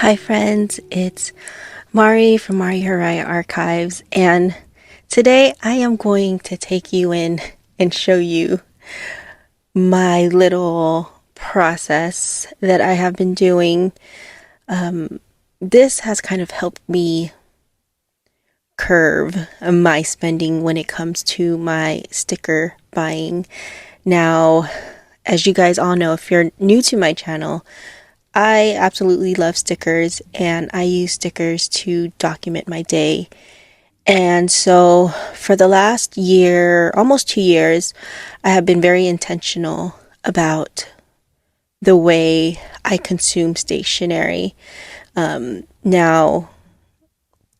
Hi friends, it's Mari from Mari Haraya Archives, and today I am going to take you in and show you my little process that I have been doing. This has kind of helped me curve my spending when it comes to my sticker buying. Now, as you guys all know, if you're new to my channel, I absolutely love stickers, and I use stickers to document my day. And so for the last year, almost 2 years, I have been very intentional about the way I consume stationery. Now,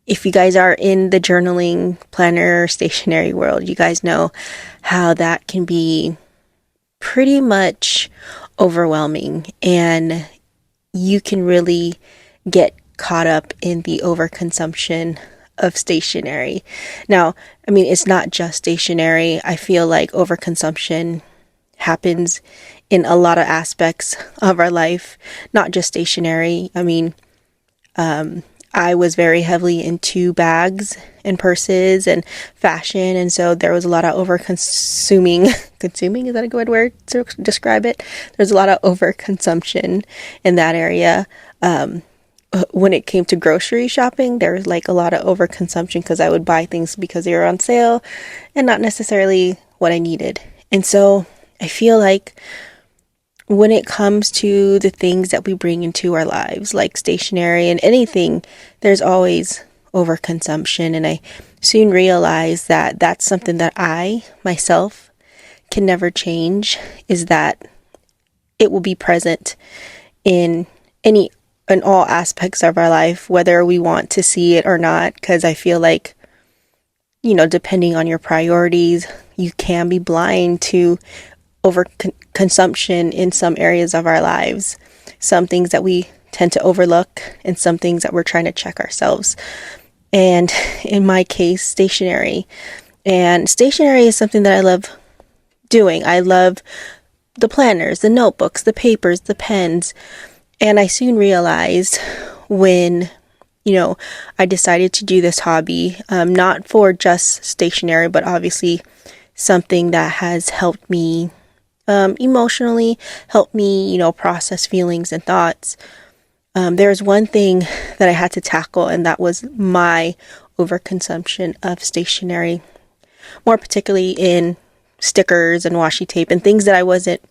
if you guys are in the journaling, planner, stationery world, you guys know how that can be pretty much overwhelming, and you can really get caught up in the overconsumption of stationery. Now, I mean, it's not just stationery. I feel like overconsumption happens in a lot of aspects of our life, not just stationery. I mean, I was very heavily into bags and purses and fashion, and so there was a lot of over-consuming. Consuming, is that a good word to describe it? There's a lot of overconsumption in that area. When it came to grocery shopping, there was like a lot of overconsumption because I would buy things because they were on sale and not necessarily what I needed. And so I feel like when it comes to the things that we bring into our lives, like stationery and anything, there's always overconsumption. And I soon realized that that's something that I, myself, can never change, is that it will be present in all aspects of our life, whether we want to see it or not. Because I feel like, depending on your priorities, you can be blind to overconsumption in some areas of our lives. Some things that we tend to overlook, and some things that we're trying to check ourselves. And in my case, stationery. And stationery is something that I love doing. I love the planners, the notebooks, the papers, the pens. And I soon realized when, I decided to do this hobby, not for just stationery, but obviously something that has helped me emotionally, help me, process feelings and thoughts. There's one thing that I had to tackle, and that was my overconsumption of stationery, more particularly in stickers and washi tape and things that I wasn't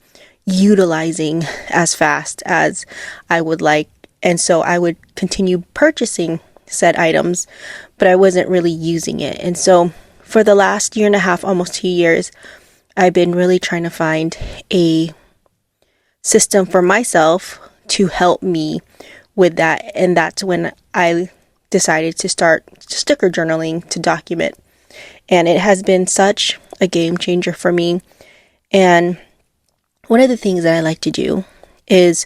utilizing as fast as I would like. And so I would continue purchasing said items, but I wasn't really using it. And so for the last year and a half, almost 2 years, I've been really trying to find a system for myself to help me with that. And that's when I decided to start sticker journaling to document. And it has been such a game changer for me. And one of the things that I like to do is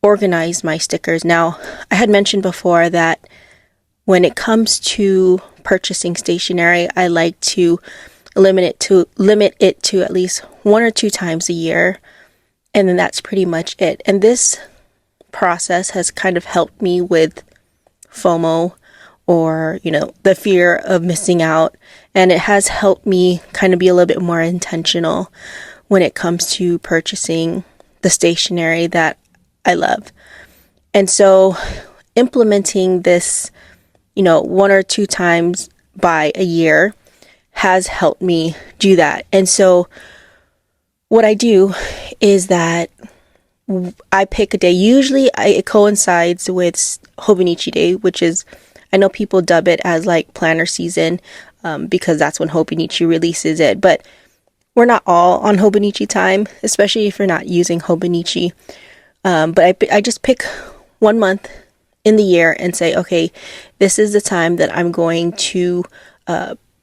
organize my stickers. Now, I had mentioned before that when it comes to purchasing stationery, I like to limit it to at least 1 or 2 times a year, and then that's pretty much it. And this process has kind of helped me with FOMO, or the fear of missing out, and it has helped me kind of be a little bit more intentional when it comes to purchasing the stationery that I love. And so implementing this 1 or 2 times by a year has helped me do that. And so what I do is that I pick a day. Usually it coincides with Hobonichi Day, which is, I know people dub it as like planner season, because that's when Hobonichi releases it. But we're not all on Hobonichi time, especially if you're not using Hobonichi. But I just pick 1 month in the year and say, okay, this is the time that I'm going to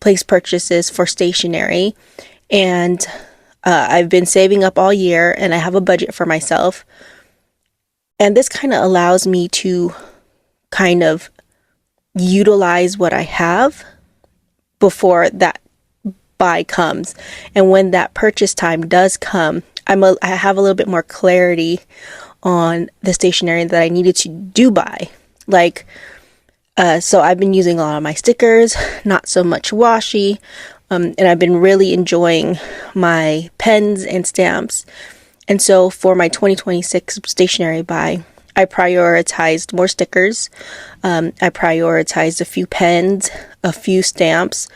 place purchases for stationery. And I've been saving up all year, and I have a budget for myself. And this kind of allows me to kind of utilize what I have before that buy comes. And when that purchase time does come, I have a little bit more clarity on the stationery that I needed to do buy. Like, so I've been using a lot of my stickers, not so much washi, and I've been really enjoying my pens and stamps. And so for my 2026 stationery buy, I prioritized more stickers. I prioritized a few pens, a few stamps,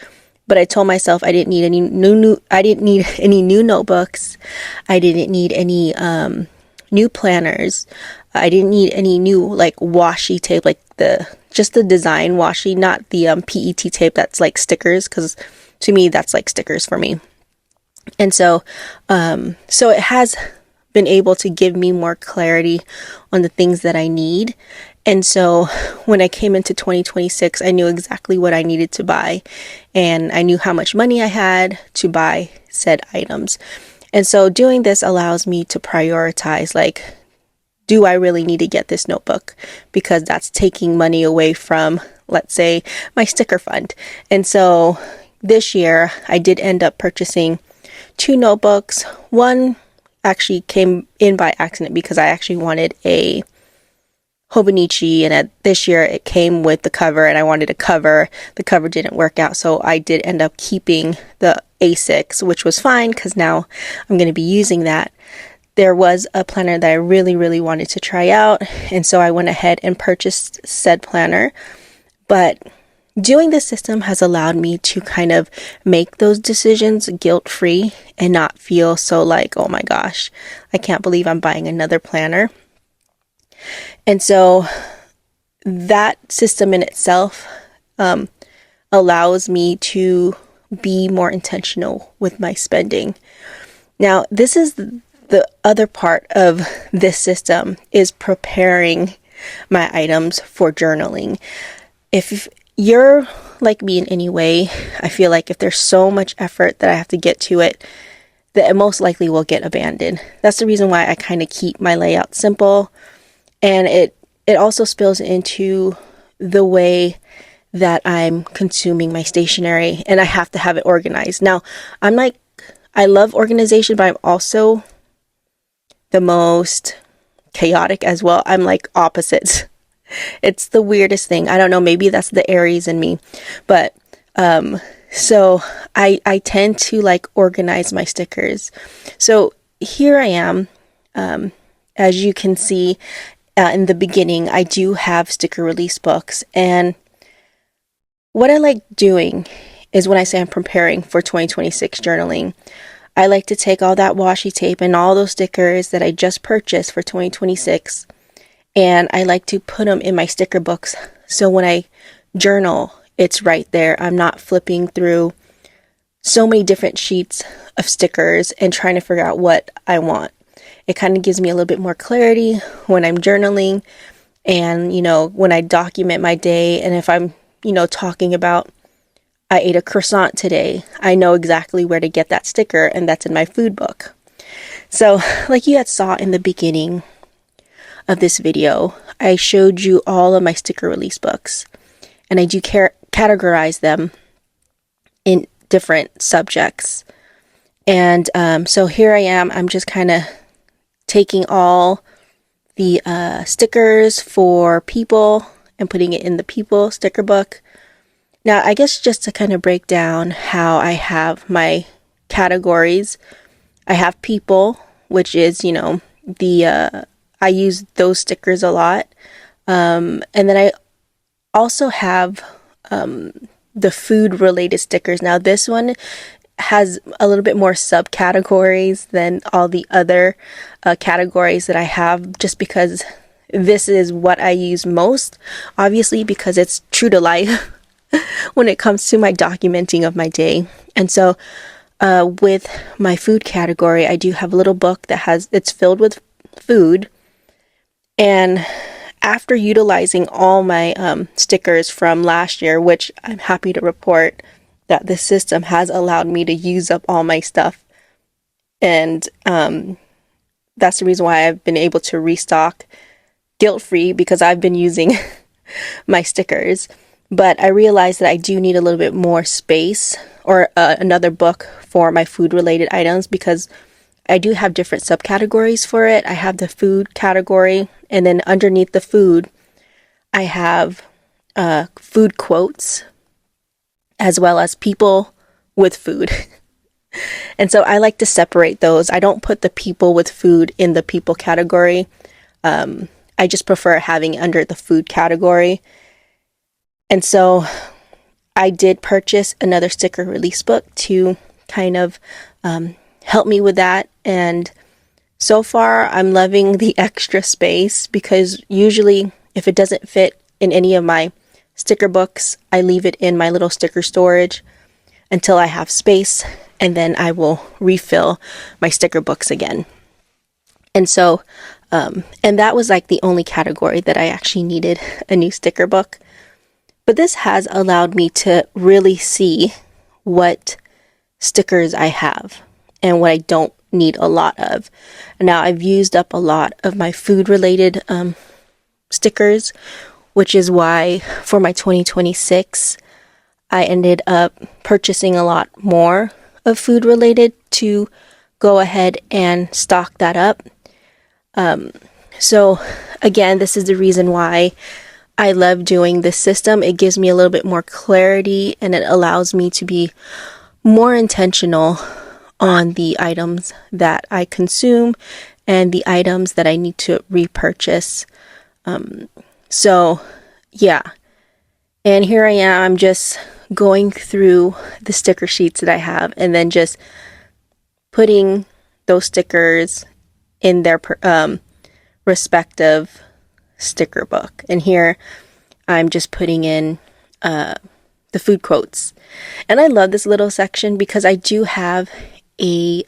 but I told myself I didn't need any new notebooks. I didn't need any new planners. I didn't need any new like washi tape, like just the design washi, not the PET tape that's like stickers, because to me that's like stickers for me. And so it has been able to give me more clarity on the things that I need. And so when I came into 2026, I knew exactly what I needed to buy, and I knew how much money I had to buy said items. And so doing this allows me to prioritize, like, do I really need to get this notebook? Because that's taking money away from, let's say, my sticker fund. And so this year I did end up purchasing 2 notebooks. One actually came in by accident because I actually wanted a Hobonichi, and this year it came with the cover, and I wanted a cover. The cover didn't work out, so I did end up keeping the A6, which was fine because now I'm going to be using that. There was a planner that I really, really wanted to try out, and so I went ahead and purchased said planner. But doing this system has allowed me to kind of make those decisions guilt-free and not feel so like, oh my gosh, I can't believe I'm buying another planner. And so that system in itself allows me to be more intentional with my spending. Now, this is the other part of this system, is preparing my items for journaling. If you're like me in any way, I feel like if there's so much effort that I have to get to it, that it most likely will get abandoned. That's the reason why I kind of keep my layout simple. And it also spills into the way that I'm consuming my stationery, and I have to have it organized. Now, I love organization, but I'm also the most chaotic as well. I'm like opposites. It's the weirdest thing. I don't know, maybe that's the Aries in me. But so I tend to like organize my stickers. So here I am. As you can see, in the beginning, I do have sticker release books, and what I like doing is when I say I'm preparing for 2026 journaling, I like to take all that washi tape and all those stickers that I just purchased for 2026, and I like to put them in my sticker books, so when I journal, it's right there. I'm not flipping through so many different sheets of stickers and trying to figure out what I want. It kind of gives me a little bit more clarity when I'm journaling, and, when I document my day, and if I'm, talking about I ate a croissant today, I know exactly where to get that sticker, and that's in my food book. So like you had saw in the beginning of this video, I showed you all of my sticker release books, and I do categorize them in different subjects. And so here I am, I'm just kind of taking all the stickers for people and putting it in the people sticker book. Now, I guess just to kind of break down how I have my categories, I have people, which is, I use those stickers a lot. And then I also have the food related stickers. Now, this one has a little bit more subcategories than all the other categories that I have, just because this is what I use most, obviously, because it's true to life when it comes to my documenting of my day. And so with my food category, I do have a little book it's filled with food. And after utilizing all my stickers from last year, which I'm happy to report that this system has allowed me to use up all my stuff. And that's the reason why I've been able to restock guilt-free, because I've been using my stickers. But I realized that I do need a little bit more space, or another book for my food-related items, because I do have different subcategories for it. I have the food category, and then underneath the food, I have food quotes, as well as people with food. And so I like to separate those. I don't put the people with food in the people category. I just prefer having it under the food category. And so I did purchase another sticker release book to kind of help me with that. And so far, I'm loving the extra space, because usually if it doesn't fit in any of my sticker books, I leave it in my little sticker storage until I have space, and then I will refill my sticker books again. And so, and that was like the only category that I actually needed a new sticker book. But this has allowed me to really see what stickers I have and what I don't need a lot of. Now, I've used up a lot of my food related stickers, which is why for my 2026 I ended up purchasing a lot more of food related to go ahead and stock that up. So again, this is the reason why I love doing this system. It gives me a little bit more clarity, and it allows me to be more intentional on the items that I consume and the items that I need to repurchase. So yeah, and here I am, I'm just going through the sticker sheets that I have, and then just putting those stickers in their respective sticker book. And here I'm just putting in the food quotes. And I love this little section because I do have a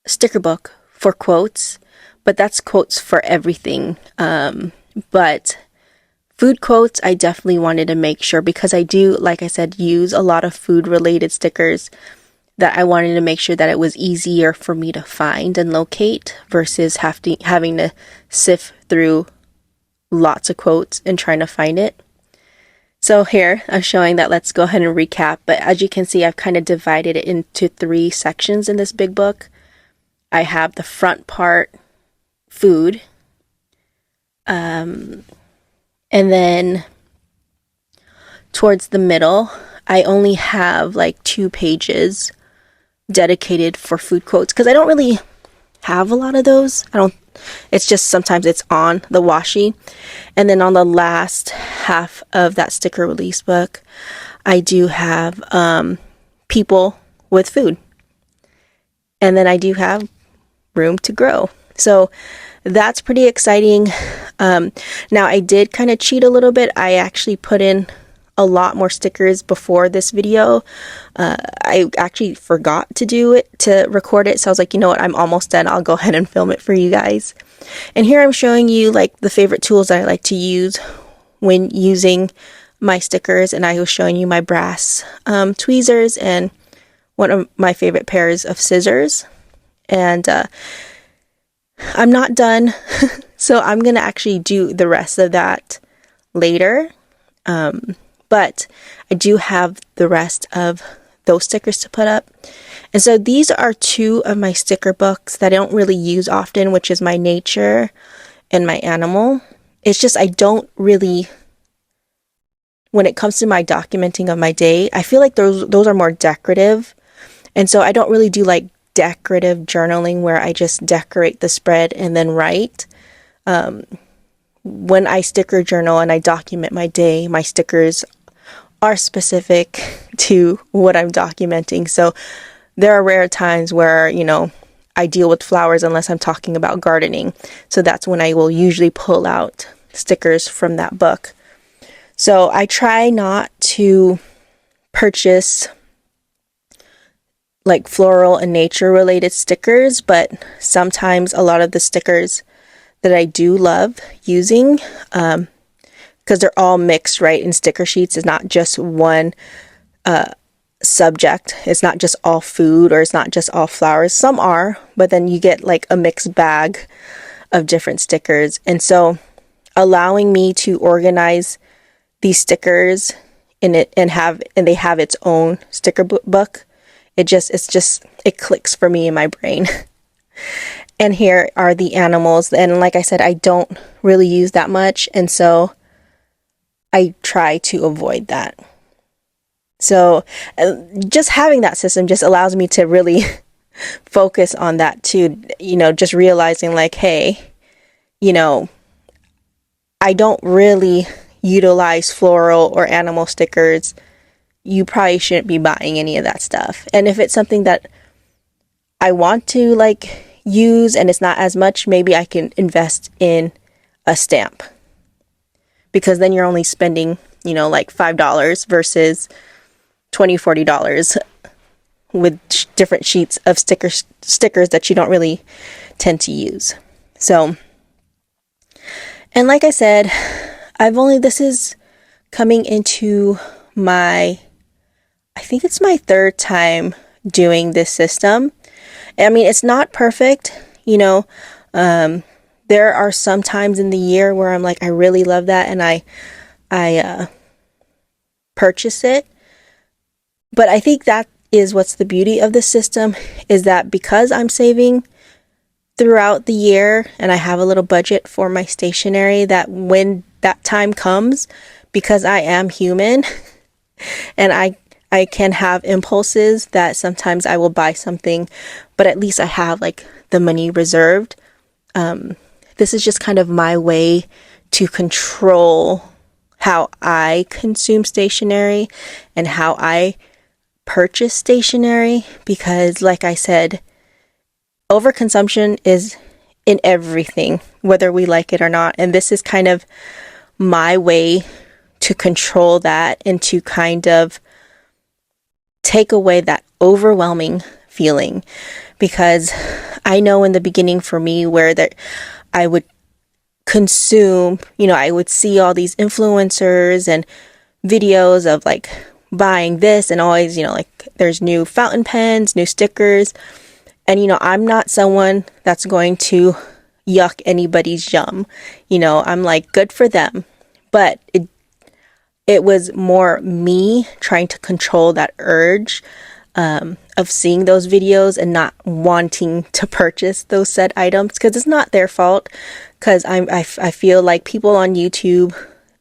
sticker book for quotes, but that's quotes for everything. But food quotes, I definitely wanted to make sure, because I do, like I said, use a lot of food related stickers, that I wanted to make sure that it was easier for me to find and locate versus having to sift through lots of quotes and trying to find it. So here I'm showing that. Let's go ahead and recap. But as you can see, I've kind of divided it into 3 sections in this big book. I have the front part, food, and then towards the middle, I only have like 2 pages dedicated for food quotes, because I don't really have a lot of those. It's just sometimes it's on the washi. And then on the last half of that sticker release book, I do have people with food. And then I do have room to grow. So that's pretty exciting. Now I did kind of cheat a little bit. I actually put in a lot more stickers before this video. I actually forgot to record it. So I was like, you know what, I'm almost done. I'll go ahead and film it for you guys. And here I'm showing you like the favorite tools that I like to use when using my stickers. And I was showing you my brass tweezers and one of my favorite pairs of scissors. And I'm not done. So I'm going to actually do the rest of that later. But I do have the rest of those stickers to put up. And so these are 2 of my sticker books that I don't really use often, which is my nature and my animal. It's just I don't really, when it comes to my documenting of my day, I feel like those are more decorative. And so I don't really do like decorative journaling where I just decorate the spread and then write. When I sticker journal and I document my day, my stickers are specific to what I'm documenting. So there are rare times where, I deal with flowers unless I'm talking about gardening. So that's when I will usually pull out stickers from that book. So I try not to purchase like floral and nature related stickers, but sometimes a lot of the stickers that I do love using, because they're all mixed, right? In sticker sheets, it's not just one subject. It's not just all food, or it's not just all flowers. Some are, but then you get like a mixed bag of different stickers. And so allowing me to organize these stickers in it and they have its own sticker book, it clicks for me in my brain. And here are the animals. And like I said, I don't really use that much. And so I try to avoid that. So just having that system just allows me to really focus on that too. Just realizing like, hey, I don't really utilize floral or animal stickers. You probably shouldn't be buying any of that stuff. And if it's something that I want to like use and it's not as much, maybe I can invest in a stamp, because then you're only spending, like $5 versus $20-$40 with different sheets of stickers that you don't really tend to use. So, and like I said, this is coming into I think it's my third time doing this system. I mean, it's not perfect, there are some times in the year where I'm like, I really love that, and I purchase it. But I think that is what's the beauty of the system, is that because I'm saving throughout the year and I have a little budget for my stationery, that when that time comes, because I am human and I can have impulses that sometimes I will buy something, but at least I have like the money reserved. This is just kind of my way to control how I consume stationery and how I purchase stationery, because like I said, overconsumption is in everything, whether we like it or not. And this is kind of my way to control that and to kind of take away that overwhelming feeling. Because I know in the beginning for me, where that I would consume, I would see all these influencers and videos of like buying this, and always, like there's new fountain pens, new stickers. And, I'm not someone that's going to yuck anybody's yum. I'm like, good for them. But it was more me trying to control that urge of seeing those videos and not wanting to purchase those said items, because it's not their fault. Because I feel like people on YouTube,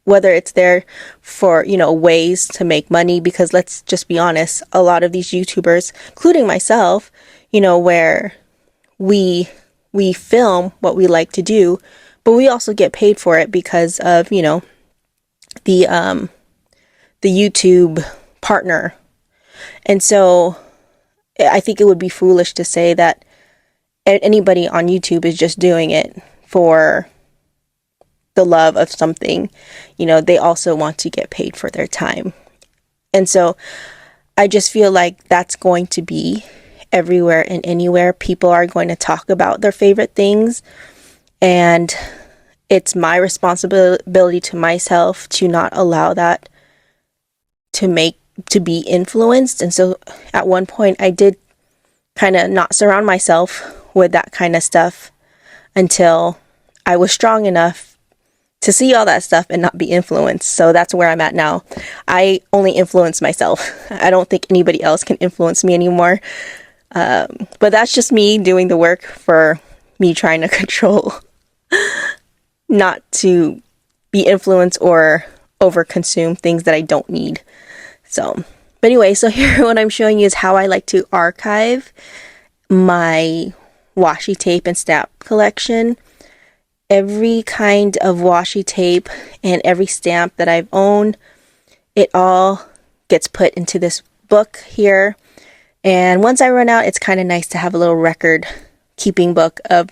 whether it's there for, ways to make money, because let's just be honest, a lot of these YouTubers, including myself, where we film what we like to do, but we also get paid for it because of, the YouTube partner. And so I think it would be foolish to say that anybody on YouTube is just doing it for the love of something. They also want to get paid for their time. And so I just feel like that's going to be everywhere and anywhere. People are going to talk about their favorite things, and it's my responsibility to myself to not allow that to be influenced. And so at one point I did kind of not surround myself with that kind of stuff until I was strong enough to see all that stuff and not be influenced. So that's where I'm at now. I only influence myself. I don't think anybody else can influence me anymore. But that's just me doing the work for me trying to control not to be influenced or overconsume things that I don't need. So, but anyway, so here what I'm showing you is how I like to archive my washi tape and stamp collection. Every kind of washi tape and every stamp that I've owned, it all gets put into this book here. And once I run out, it's kind of nice to have a little record keeping book of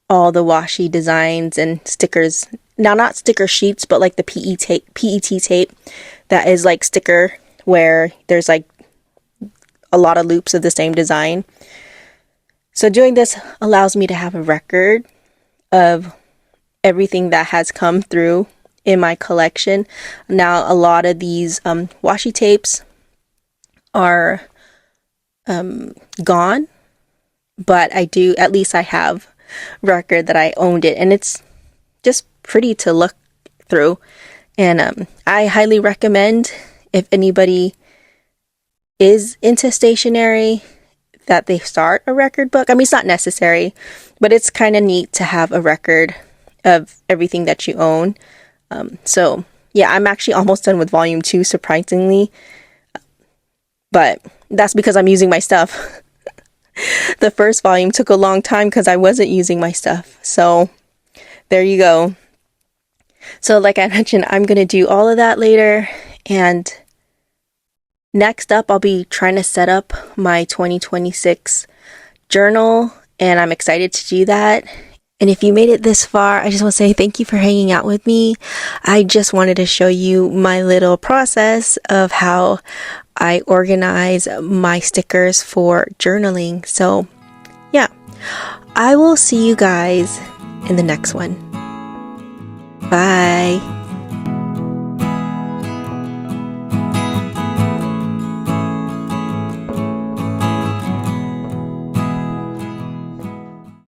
all the washi designs and stickers. Now, not sticker sheets, but like the PET tape that is like sticker, where there's like a lot of loops of the same design. So doing this allows me to have a record of everything that has come through in my collection. Now, a lot of these washi tapes are gone, but at least I have record that I owned it, and it's just pretty to look through. And I highly recommend, if anybody is into stationery, that they start a record book. I mean, it's not necessary, but it's kind of neat to have a record of everything that you own. So yeah, I'm actually almost done with volume 2, surprisingly, but that's because I'm using my stuff. The first volume took a long time because I wasn't using my stuff. So there you go. So like I mentioned, I'm going to do all of that later. And next up, I'll be trying to set up my 2026 journal. And I'm excited to do that. And if you made it this far, I just want to say thank you for hanging out with me. I just wanted to show you my little process of how I organize my stickers for journaling. So yeah, I will see you guys in the next one. Bye.